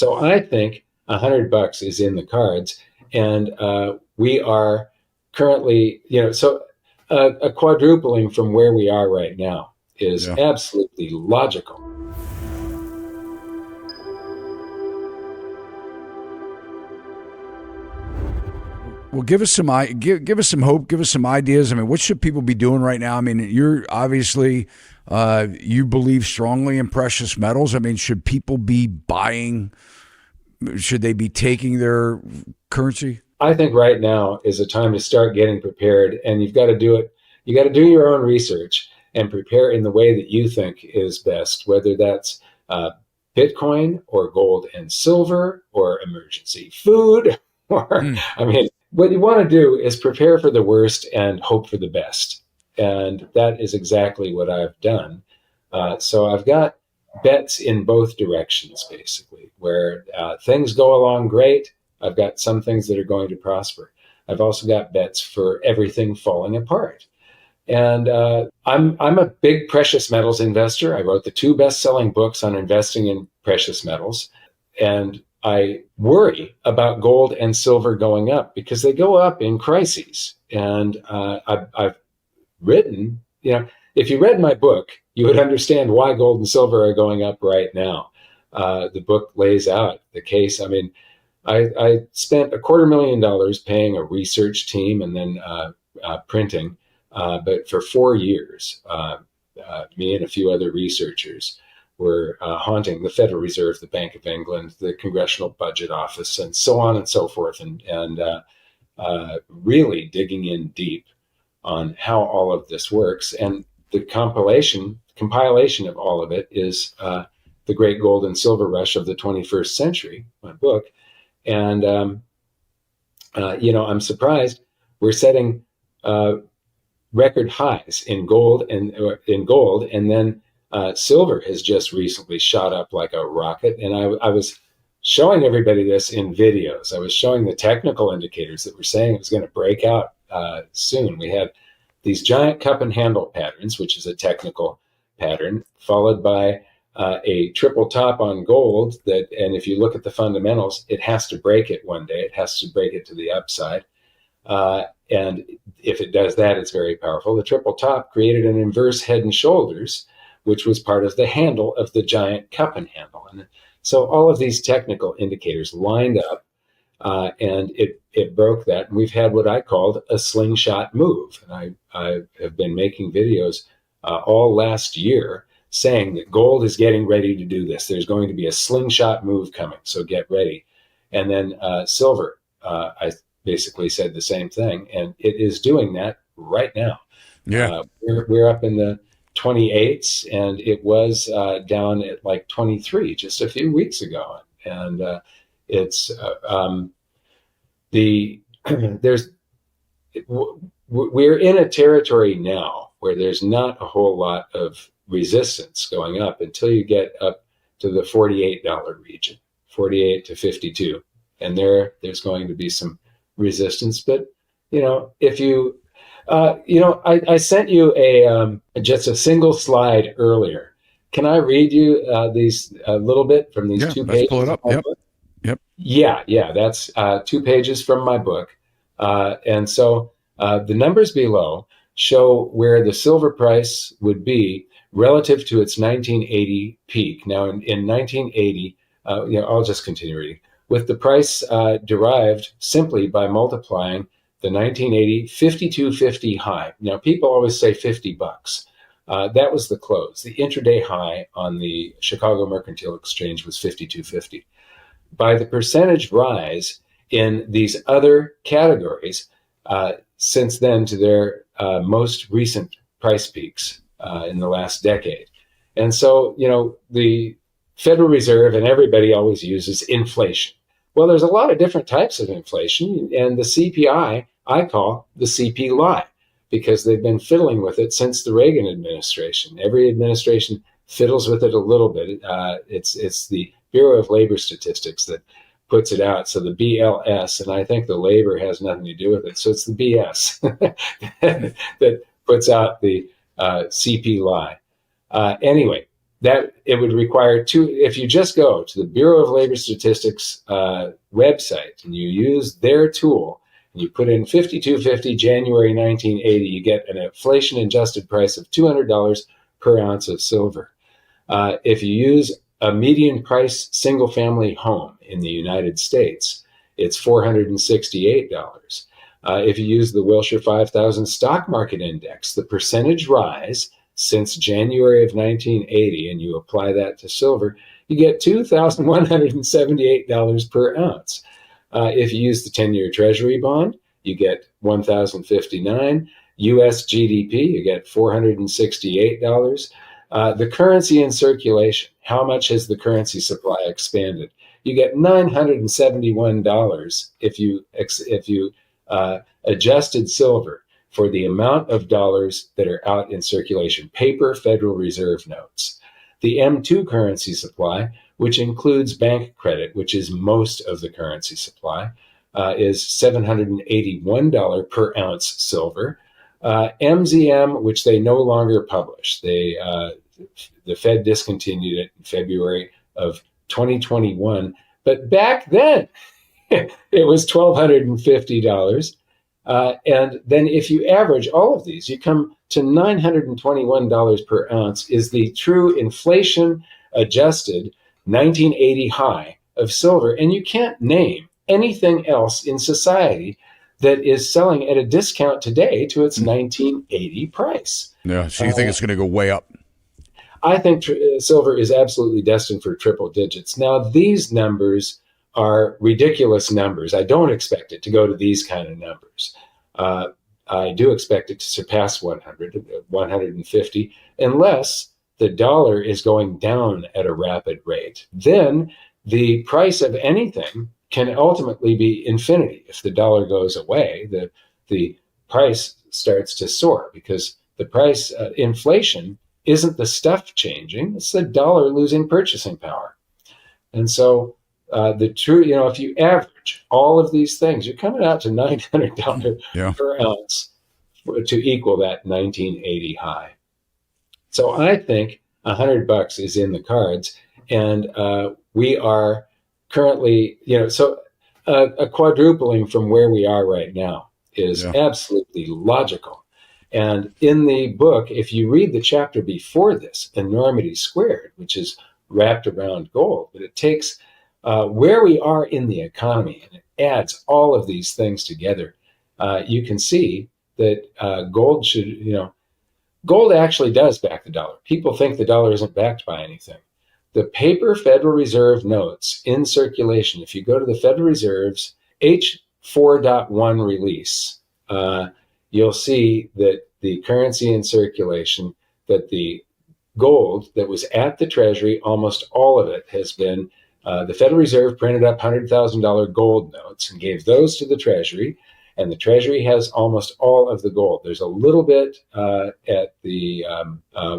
So I think $100 is in the cards, and we are currently, so a quadrupling from where we are right now is Yeah. absolutely logical. Well, give us some hope, give us some ideas. I mean, what should people be doing right now? I mean, you're obviously you believe strongly in precious metals. I mean, should people be buying? Should they be taking their currency? I think right now is a time to start getting prepared, and you've got to do it. You got to do your own research and prepare in the way that you think is best, whether that's uh, Bitcoin or gold and silver or emergency food. Or, Hmm. I mean, what you want to do is prepare for the worst and hope for the best. And that is exactly what I've done. So I've got bets in both directions, basically, where things go along great. I've got some things that are going to prosper. I've also got bets for everything falling apart. And I'm a big precious metals investor. I wrote the two best-selling books on investing in precious metals, and I worry about gold and silver going up because they go up in crises. And I've written, if you read my book, you would understand why gold and silver are going up right now. The book lays out the case. I mean, I spent $250,000 paying a research team and then printing, but for 4 years, me and a few other researchers were haunting the Federal Reserve, the Bank of England, the Congressional Budget Office, and so on and so forth, and really digging in deep on how all of this works. And the compilation of all of it is The Great Gold and Silver Rush of the 21st Century, my book. And, I'm surprised we're setting record highs in gold, and then silver has just recently shot up like a rocket. And I was showing everybody this in videos. I was showing the technical indicators that were saying it was going to break out soon. We had these giant cup and handle patterns, which is a technical pattern, followed by a triple top on gold and if you look at the fundamentals, it has to break it one day. It has to break it to the upside. And if it does that, it's very powerful. The triple top created an inverse head and shoulders, which was part of the handle of the giant cup and handle. And so all of these technical indicators lined up, and it broke that. And we've had what I called a slingshot move. And I have been making videos all last year saying that gold is getting ready to do this. There's going to be a slingshot move coming, so get ready. And then silver, I basically said the same thing, and it is doing that right now. Yeah. We're up in the 28s, and it was down at like 23 just a few weeks ago. And it's the there's we're in a territory now where there's not a whole lot of resistance going up until you get up to the $48 region, 48 to 52, and there's going to be some resistance. But if you I sent you just a single slide earlier. Can I read you these a little bit from these Yeah. two Let's pull it pages up. of my Yep. book? Yep. Yeah, that's 2 pages from my book. And so the numbers below show where the silver price would be relative to its 1980 peak. Now, in 1980, I'll just continue reading. With the price derived simply by multiplying the 1980 52.50 high. Now, people always say $50. That was the close. The intraday high on the Chicago Mercantile Exchange was 52.50. By the percentage rise in these other categories since then to their most recent price peaks in the last decade. And so, the Federal Reserve and everybody always uses inflation. Well, there's a lot of different types of inflation, and the CPI I call the CP lie because they've been fiddling with it since the Reagan administration. Every administration fiddles with it a little bit. It's the Bureau of Labor Statistics that puts it out. So the BLS, and I think the labor has nothing to do with it. So it's the BS that puts out the CP lie. Anyway, that it would require if you just go to the Bureau of Labor Statistics website and you use their tool and you put in 5250 January 1980, you get an inflation adjusted price of $200 per ounce of silver. If you use a median price single family home in the United States, it's $468. If you use the Wilshire 5000 stock market index, the percentage rise since January of 1980, and you apply that to silver, you get $2,178 per ounce. If you use the 10-year Treasury bond, you get $1,059. US GDP, you get $468. The currency in circulation, how much has the currency supply expanded? You get $971 if you adjusted silver for the amount of dollars that are out in circulation, paper Federal Reserve notes. The M2 currency supply, which includes bank credit, which is most of the currency supply, is $781 per ounce silver. MZM, which they no longer publish, the Fed discontinued it in February of 2021. But back then, it was $1,250. And then if you average all of these, you come to $921 per ounce is the true inflation adjusted 1980 high of silver. And you can't name anything else in society that is selling at a discount today to its 1980 price. Yeah, so you think it's going to go way up? I think silver is absolutely destined for triple digits. Now, these numbers are ridiculous numbers. I don't expect it to go to these kind of numbers. I do expect it to surpass 100, 150, unless the dollar is going down at a rapid rate. Then the price of anything can ultimately be infinity. If the dollar goes away, the price starts to soar because the price inflation isn't the stuff changing, it's the dollar losing purchasing power. And so the true, if you average all of these things, you're coming out to $900 per ounce to equal that 1980 high. So I think $100 is in the cards, and we are currently, a quadrupling from where we are right now is absolutely logical. And in the book, if you read the chapter before this, Enormity Squared, which is wrapped around gold, but it takes where we are in the economy and it adds all of these things together, you can see that gold gold actually does back the dollar. People think the dollar isn't backed by anything. The paper Federal Reserve notes in circulation, if you go to the Federal Reserve's H4.1 release, you'll see that the currency in circulation, that the gold that was at the Treasury, almost all of it has been, the Federal Reserve printed up $100,000 gold notes and gave those to the Treasury, and the Treasury has almost all of the gold. There's a little bit at the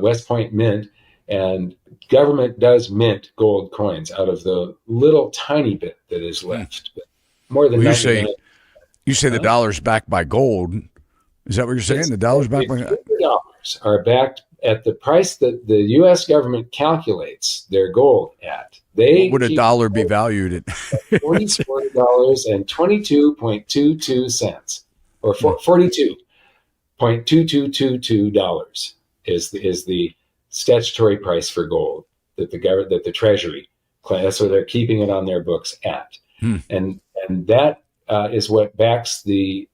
West Point Mint, and government does mint gold coins out of the little tiny bit that is left. But more than you say the dollar's backed by gold. Is that what you're saying? The dollar's backed by gold? Dollars are backed at the price that the U.S. government calculates their gold at. What would a dollar be valued at? $44.22 or $42.2222 is the statutory price for gold that the Treasury, that's what they're keeping it on their books at. And that is what backs the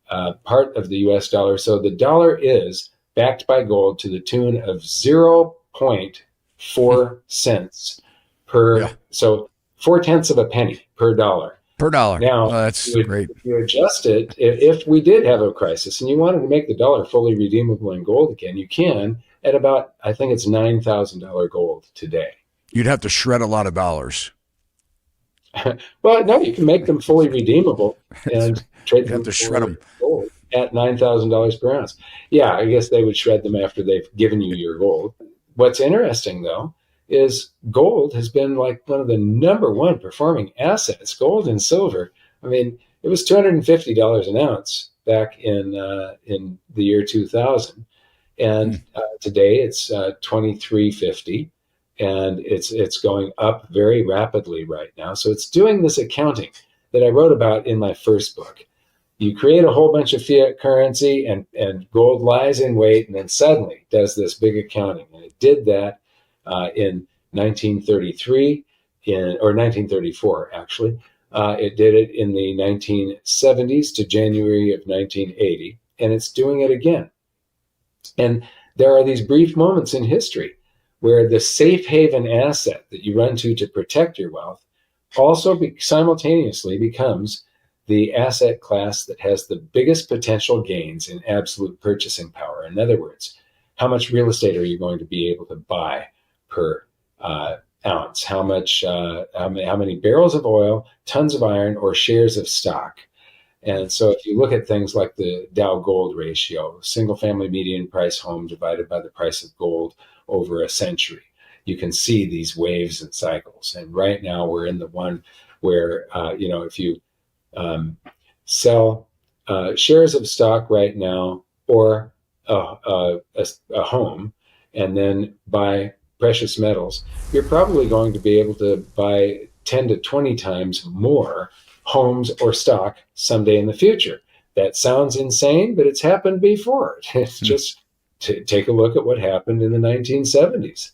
part of the U.S. dollar. So the dollar is backed by gold to the tune of 0.4 cents per. So 0.4 of a penny per dollar. Per dollar. Now, that's great. If you adjust it, if we did have a crisis and you wanted to make the dollar fully redeemable in gold again, you can at about, I think it's $9,000 gold today. You'd have to shred a lot of dollars. Well, no, you can make them fully redeemable and trade them to shred them gold at $9,000 per ounce. Yeah, I guess they would shred them after they've given you your gold. What's interesting, though, is gold has been like one of the number one performing assets, gold and silver. I mean, it was $250 an ounce back in the year 2000. And today it's $23.50. and it's going up very rapidly right now. So it's doing this accounting that I wrote about in my first book. You create a whole bunch of fiat currency, and gold lies in wait, and then suddenly does this big accounting. And it did that in 1933, or 1934, actually. It did it in the 1970s to January of 1980, and it's doing it again. And there are these brief moments in history where the safe haven asset that you run to protect your wealth also simultaneously becomes the asset class that has the biggest potential gains in absolute purchasing power. In other words, how much real estate are you going to be able to buy per ounce? How many barrels of oil, tons of iron, or shares of stock? And so if you look at things like the Dow gold ratio, single family median price home divided by the price of gold over a century, you can see these waves and cycles. And right now we're in the one where, if you sell shares of stock right now, or a home, and then buy precious metals, you're probably going to be able to buy 10 to 20 times more homes or stock someday in the future. That sounds insane, but it's happened before. It's just take a look at what happened in the 1970s.